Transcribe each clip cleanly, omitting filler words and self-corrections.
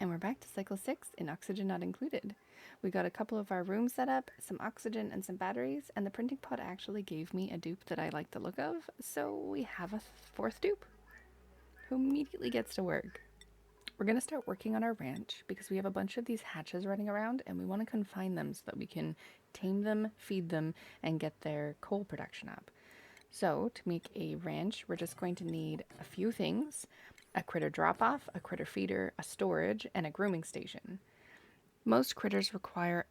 And we're back to cycle 6 in oxygen not included. We got a couple of our rooms set up, some oxygen and some batteries, and the printing pod actually gave me a dupe that I like the look of, so we have a fourth dupe who immediately gets to work. We're going to start working on our ranch because we have a bunch of these hatches running around and we want to confine them so that we can tame them, feed them, and get their coal production up. So to make a ranch, we're just going to need a few things: a critter drop-off, a critter feeder, a storage, and a grooming station. Most critters require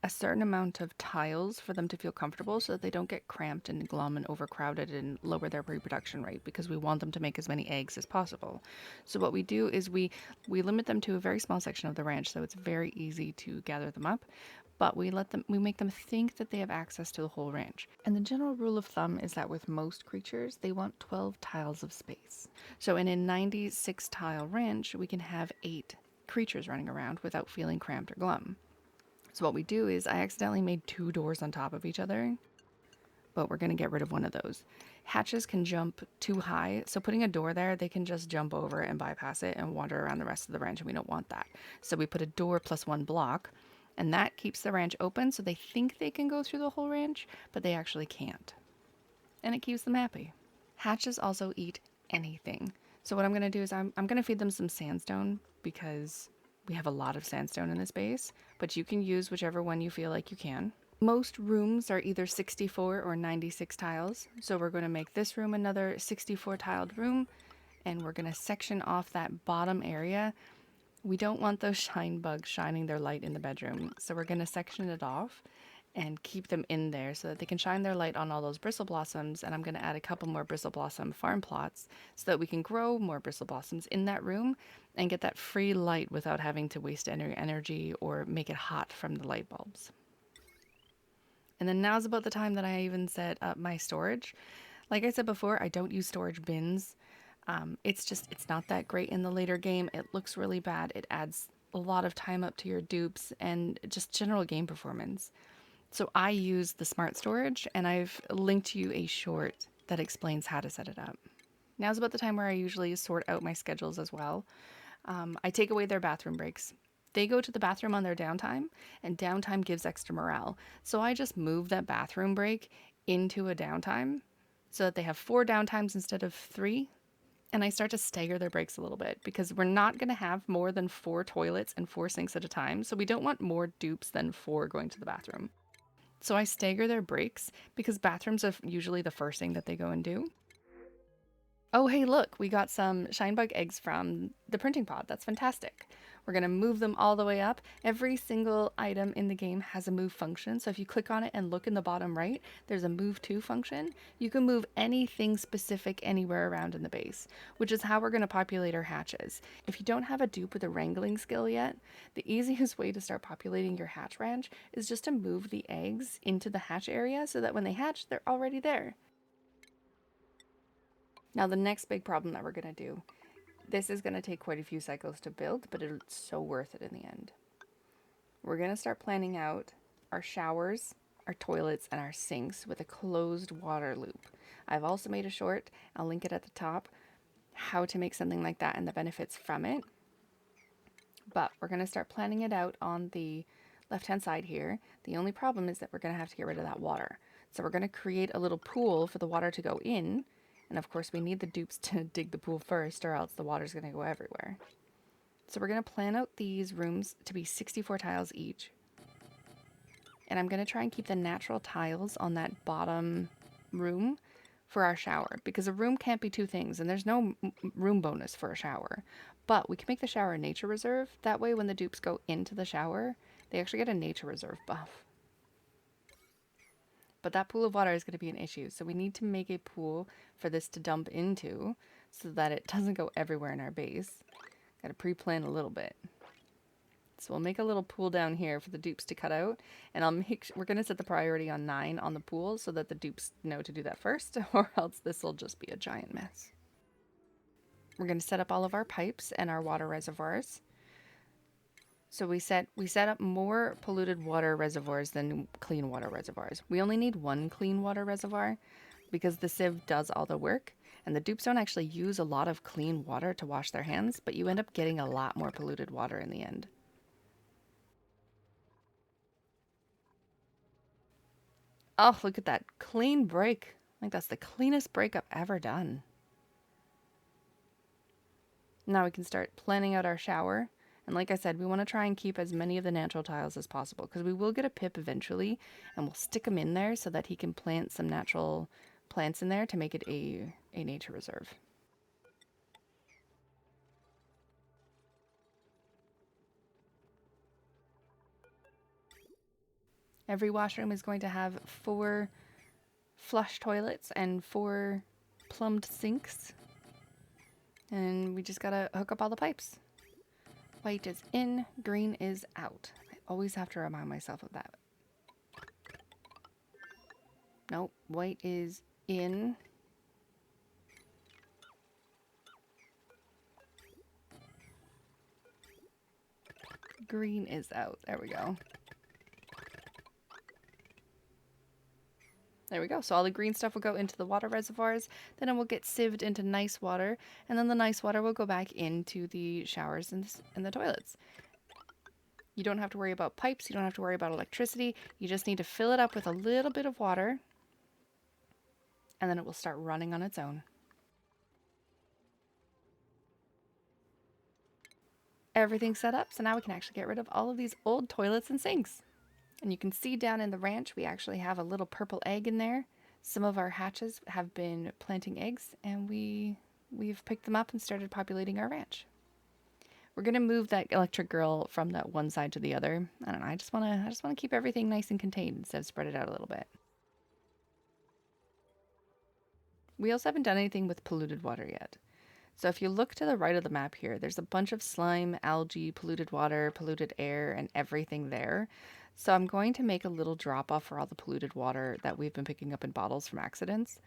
a certain amount of tiles for them to feel comfortable so that they don't get cramped and glum and overcrowded and lower their reproduction rate, because we want them to make as many eggs as possible. So what we do is we limit them to a very small section of the ranch, so it's very easy to gather them up, but we make them think that they have access to the whole ranch. And the general rule of thumb is that with most creatures, they want 12 tiles of space. So in a 96 tile ranch, we can have 8 creatures running around without feeling cramped or glum. So what we do is I accidentally made 2 doors on top of each other, but we're going to get rid of one of those. Hatches can jump too high, so putting a door there, they can just jump over and bypass it and wander around the rest of the ranch, and we don't want that. So we put a door plus 1 block, and that keeps the ranch open so they think they can go through the whole ranch, but they actually can't. And it keeps them happy. Hatches also eat anything. So what I'm going to do is I'm going to feed them some sandstone because we have a lot of sandstone in this base, but you can use whichever one you feel like you can. Most rooms are either 64 or 96 tiles, so we're going to make this room another 64 tiled room, and we're going to section off that bottom area. We don't want those shine bugs shining their light in the bedroom, so we're going to section it off and keep them in there so that they can shine their light on all those bristle blossoms. And I'm going to add a couple more bristle blossom farm plots so that we can grow more bristle blossoms in that room and get that free light without having to waste any energy or make it hot from the light bulbs. And then now's about the time that I even set up my storage. Like I said before, I don't use storage bins. It's not that great in the later game. It looks really bad. It adds a lot of time up to your dupes and just general game performance. So I use the smart storage, and I've linked you a short that explains how to set it up. Now's about the time where I usually sort out my schedules as well. I take away their bathroom breaks. They go to the bathroom on their downtime, and downtime gives extra morale. So I just move that bathroom break into a downtime so that they have 4 downtimes instead of 3. And I start to stagger their breaks a little bit because we're not going to have more than 4 toilets and 4 sinks at a time. So we don't want more dupes than 4 going to the bathroom. So I stagger their breaks because bathrooms are usually the first thing that they go and do. Oh, hey, look, we got some Shinebug eggs from the printing pod. That's fantastic. We're going to move them all the way up. Every single item in the game has a move function. So if you click on it and look in the bottom right, there's a move to function. You can move anything specific anywhere around in the base, which is how we're going to populate our hatches. If you don't have a dupe with a wrangling skill yet, the easiest way to start populating your hatch ranch is just to move the eggs into the hatch area so that when they hatch, they're already there. Now the next big problem that we're going to do, this is going to take quite a few cycles to build, but it's so worth it in the end. We're going to start planning out our showers, our toilets, and our sinks with a closed water loop. I've also made a short, I'll link it at the top, how to make something like that and the benefits from it. But we're going to start planning it out on the left-hand side here. The only problem is that we're going to have to get rid of that water. So we're going to create a little pool for the water to go in. And of course we need the dupes to dig the pool first, or else the water's going to go everywhere. So we're going to plan out these rooms to be 64 tiles each. And I'm going to try and keep the natural tiles on that bottom room for our shower, because a room can't be 2 things, and there's no room bonus for a shower. But we can make the shower a nature reserve. That way when the dupes go into the shower, they actually get a nature reserve buff. But that pool of water is going to be an issue, so we need to make a pool for this to dump into so that it doesn't go everywhere in our base. Got to pre-plan a little bit. So we'll make a little pool down here for the dupes to cut out, and we're going to set the priority on 9 on the pool so that the dupes know to do that first, or else this will just be a giant mess. We're going to set up all of our pipes and our water reservoirs. So we set up more polluted water reservoirs than clean water reservoirs. We only need 1 clean water reservoir because the sieve does all the work, And the dupes don't actually use a lot of clean water to wash their hands, but you end up getting a lot more polluted water in the end. Oh, look at that clean break. I think that's the cleanest break I've ever done. Now we can start planning out our shower. And like I said, we want to try and keep as many of the natural tiles as possible because we will get a pip eventually and we'll stick him in there so that he can plant some natural plants in there to make it a nature reserve. Every washroom is going to have 4 flush toilets and 4 plumbed sinks. And we just gotta hook up all the pipes. White is in, green is out. I always have to remind myself of that. Nope, white is in. Green is out. There we go. There we go. So all the green stuff will go into the water reservoirs, then it will get sieved into nice water, and then the nice water will go back into the showers and the toilets. You don't have to worry about pipes, you don't have to worry about electricity, you just need to fill it up with a little bit of water, and then it will start running on its own. Everything's set up, so now we can actually get rid of all of these old toilets and sinks. And you can see down in the ranch, we actually have a little purple egg in there. Some of our hatches have been planting eggs, and we've picked them up and started populating our ranch. We're gonna move that electric grill from that one side to the other. I don't know. I just wanna keep everything nice and contained instead of spread it out a little bit. We also haven't done anything with polluted water yet. So if you look to the right of the map here, there's a bunch of slime, algae, polluted water, polluted air, and everything there. So I'm going to make a little drop off for all the polluted water that we've been picking up in bottles from accidents.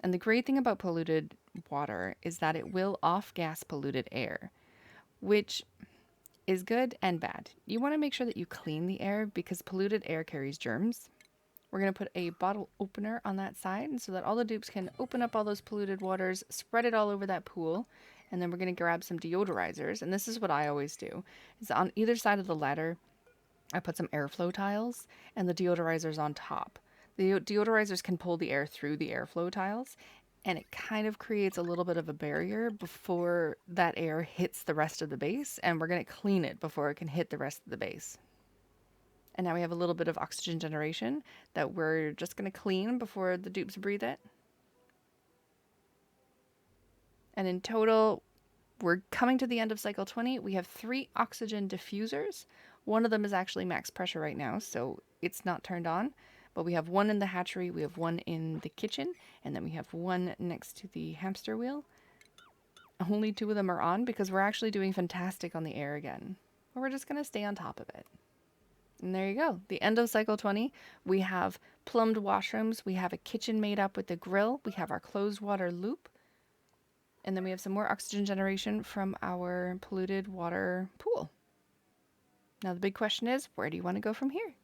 And the great thing about polluted water is that it will off-gas polluted air, which is good and bad. You want to make sure that you clean the air because polluted air carries germs. We're going to put a bottle opener on that side so that all the dupes can open up all those polluted waters, spread it all over that pool, and then we're going to grab some deodorizers. And this is what I always do. Is on either side of the ladder, I put some airflow tiles and the deodorizers on top. The deodorizers can pull the air through the airflow tiles, and it kind of creates a little bit of a barrier before that air hits the rest of the base, and we're going to clean it before it can hit the rest of the base. And now we have a little bit of oxygen generation that we're just going to clean before the dupes breathe it. And in total, we're coming to the end of cycle 20. We have 3 oxygen diffusers. One of them is actually max pressure right now, so it's not turned on. But we have 1 in the hatchery, we have 1 in the kitchen, and then we have 1 next to the hamster wheel. Only 2 of them are on because we're actually doing fantastic on the air again. But we're just going to stay on top of it. And there you go. The end of cycle 20. We have plumbed washrooms. We have a kitchen made up with the grill. We have our closed water loop. And then we have some more oxygen generation from our polluted water pool. Now the big question is, where do you want to go from here?